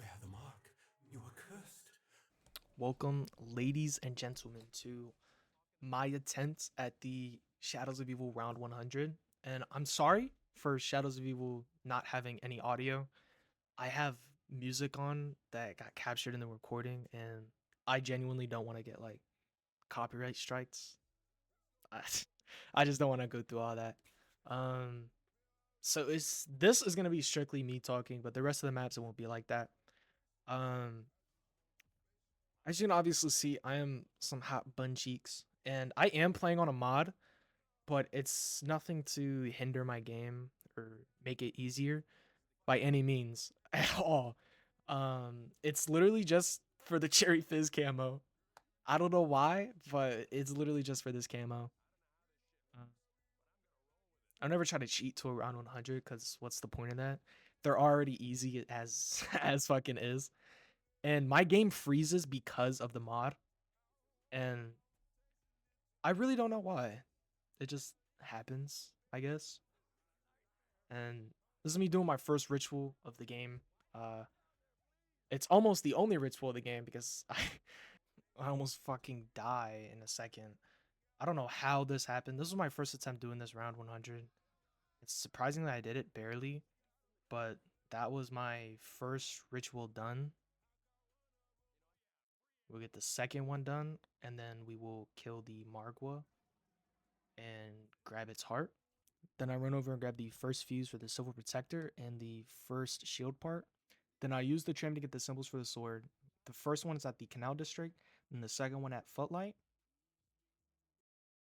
bear the mark. You are cursed. Welcome, ladies and gentlemen, to my attempt at the Shadows of Evil round 100. And I'm sorry for Shadows of Evil not having any audio. I have music on that got captured in the recording, and I genuinely don't want to get like copyright strikes. I, I just don't want to go through all that. Um, so this is gonna be strictly me talking, but the rest of the maps it won't be like that. Um, As you can obviously see, I am some hot bun cheeks, and I am playing on a mod, but it's nothing to hinder my game or make it easier by any means at all. It's literally just for the cherry fizz camo. I don't know why, but it's literally just for this camo. Uh, I never try to cheat to around 100 because what's the point of that? They're already easy as as fucking is, and my game freezes because of the mod, and I really don't know why. It just happens, I guess. And this is me doing my first ritual of the game. Uh, it's almost the only ritual of the game because I almost fucking die in a second. I don't know how this happened. This was my first attempt doing this round 100. It's surprising that I did it barely, but that was my first ritual done. We'll get the second one done, and then we will kill the Margwa and grab its heart. Then I run over and grab the first fuse for the silver protector and the first shield part. Then I use the tram to get the symbols for the sword. The first one is at the canal district, and the second one at Footlight.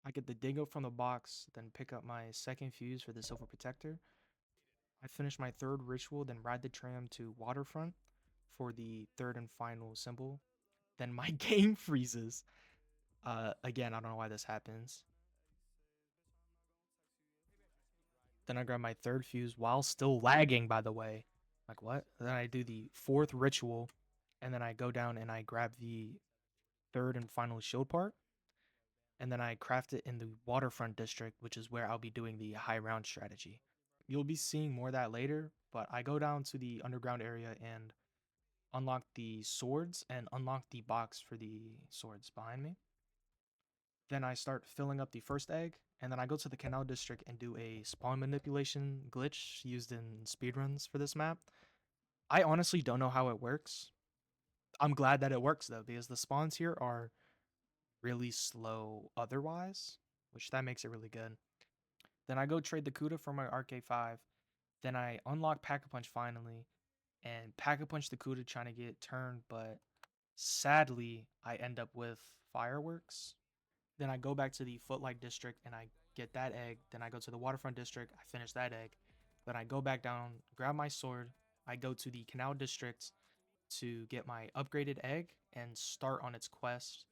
I get the dingo from the box, then pick up my second fuse for the silver protector. I finish my third ritual, then ride the tram to Waterfront for the third and final symbol. Then my game freezes. Again, I don't know why this happens. Then I grab my third fuse while still lagging, by the way. Like, what? Then I do the fourth ritual, and then I go down and I grab the third and final shield part. And then I craft it in the waterfront district, which is where I'll be doing the high round strategy. You'll be seeing more of that later, but I go down to the underground area and unlock the swords and unlock the box for the swords behind me. Then I start filling up the first egg, and then I go to the canal district and do a spawn manipulation glitch used in speedruns for this map. I honestly don't know how it works. I'm glad that it works though, because the spawns here are really slow otherwise, which that makes it really good. Then I go trade the Kuda for my RK5. Then I unlock Pack-a-Punch finally, and Pack-a-Punch the Kuda trying to get turned, but sadly, I end up with fireworks. Then I go back to the Footlight District and I get that egg. Then I go to the Waterfront District, I finish that egg. Then I go back down, grab my sword. I go to the Canal District to get my upgraded egg and start on its quest,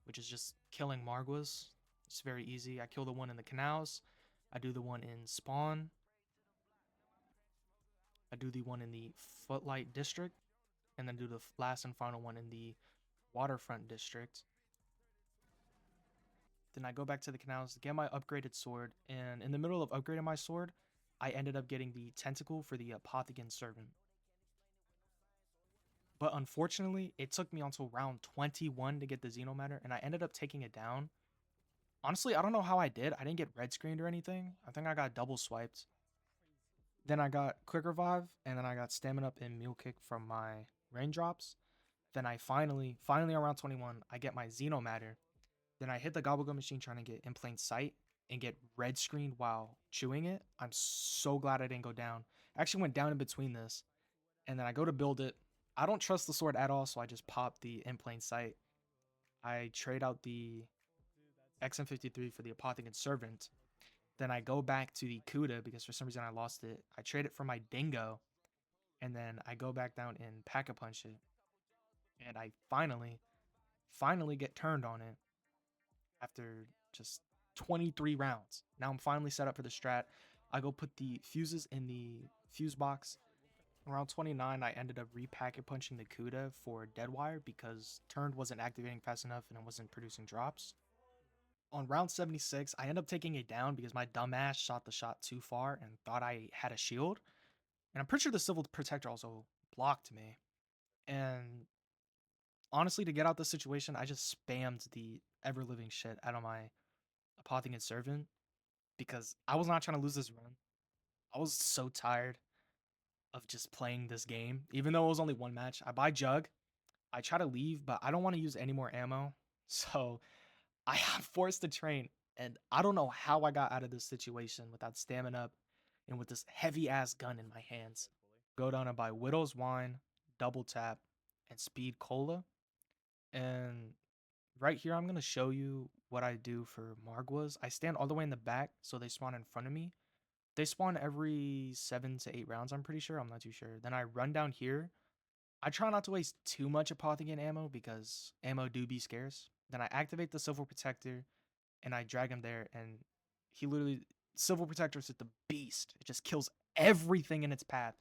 which is just killing Margwas. It's very easy. I kill the one in the canals. I do the one in spawn. I do the one in the Footlight District, and then do the last and final one in the Waterfront District. Then I go back to the canals, get my upgraded sword, and in the middle of upgrading my sword, I ended up getting the tentacle for the Apothecon Servant. But unfortunately, it took me until round 21 to get the Xenomatter, and I ended up taking it down. Honestly, I don't know how I did. I didn't get red screened or anything. I think I got double swiped. Then I got Quick Revive, and then I got Stamina Up and Mule Kick from my raindrops. Then I finally around 21, I get my Xenomatter. Then I hit the Gobblegum machine trying to get in plain sight and get red screened while chewing it. I'm so glad I didn't go down. I actually went down in between this. And then I go to build it. I don't trust the sword at all, so I just pop the in plain sight. I trade out the XM53 for the Apothecon Servant. Then I go back to the Kuda because for some reason I lost it. I trade it for my Dingo. And then I go back down and Pack-a-Punch it. And I finally get turned on it after just 23 rounds. Now I'm finally set up for the strat. I go put the fuses in the fuse box. Around 29, I ended up repacket punching the Kuda for Deadwire because turned wasn't activating fast enough and it wasn't producing drops. On round 76, I end up taking it down because my dumbass shot the shot too far and thought I had a shield. And I'm pretty sure the Civil Protector also blocked me. And honestly, to get out the situation, I just spammed the ever living shit out of my Apothicon servant because I was not trying to lose this run. I was so tired of just playing this game, even though it was only one match. I buy Jug, I try to leave, but I don't want to use any more ammo. So I am forced to train. And I don't know how I got out of this situation without stamina up and with this heavy ass gun in my hands. Go down and buy Widow's Wine, Double Tap, and Speed Cola. And right here, I'm going to show you what I do for Margwas. I stand all the way in the back, so they spawn in front of me. They spawn every 7 to 8 rounds, I'm pretty sure. I'm not too sure. Then I run down here. I try not to waste too much Apothicon ammo because ammo do be scarce. Then I activate the Silver Protector and I drag him there, and he literally, Silver Protector is the beast. It just kills everything in its path.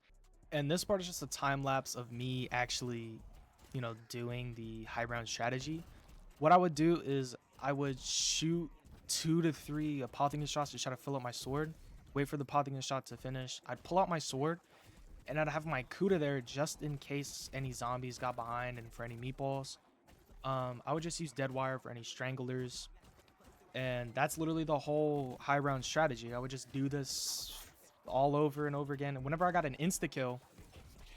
And this part is just a time lapse of me actually, doing the high round strategy. What I would do is I would shoot 2 to 3 Apothicon shots to try to fill up my sword. Wait for the Apothicon shot to finish. I'd pull out my sword, and I'd have my Kuda there just in case any zombies got behind and for any meatballs. I would just use dead wire for any stranglers, and that's literally the whole high round strategy. I would just do this all over and over again. And whenever I got an insta kill,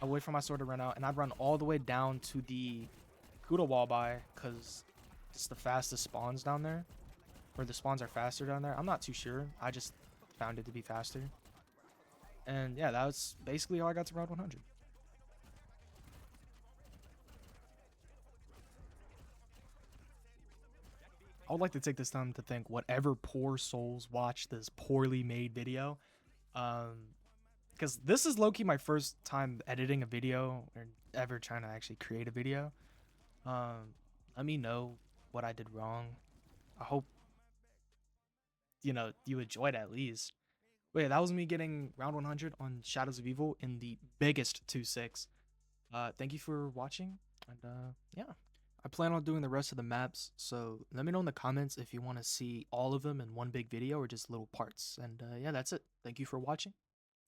I'd wait for my sword to run out, and I'd run all the way down to the Kuda wall by, because it's the fastest spawns down there, or the spawns are faster down there. I'm not too sure. I just found it to be faster. And yeah, that was basically how I got to round 100. I would like to take this time to thank whatever poor souls watched this poorly made video. Because this is low-key my first time editing a video or ever trying to actually create a video. Let me know what I did wrong. I hope, you enjoyed at least. But yeah, that was me getting round 100 on Shadows of Evil in the biggest 2-6. Thank you for watching, and yeah. I plan on doing the rest of the maps, so let me know in the comments if you want to see all of them in one big video or just little parts. And yeah, that's it. Thank you for watching.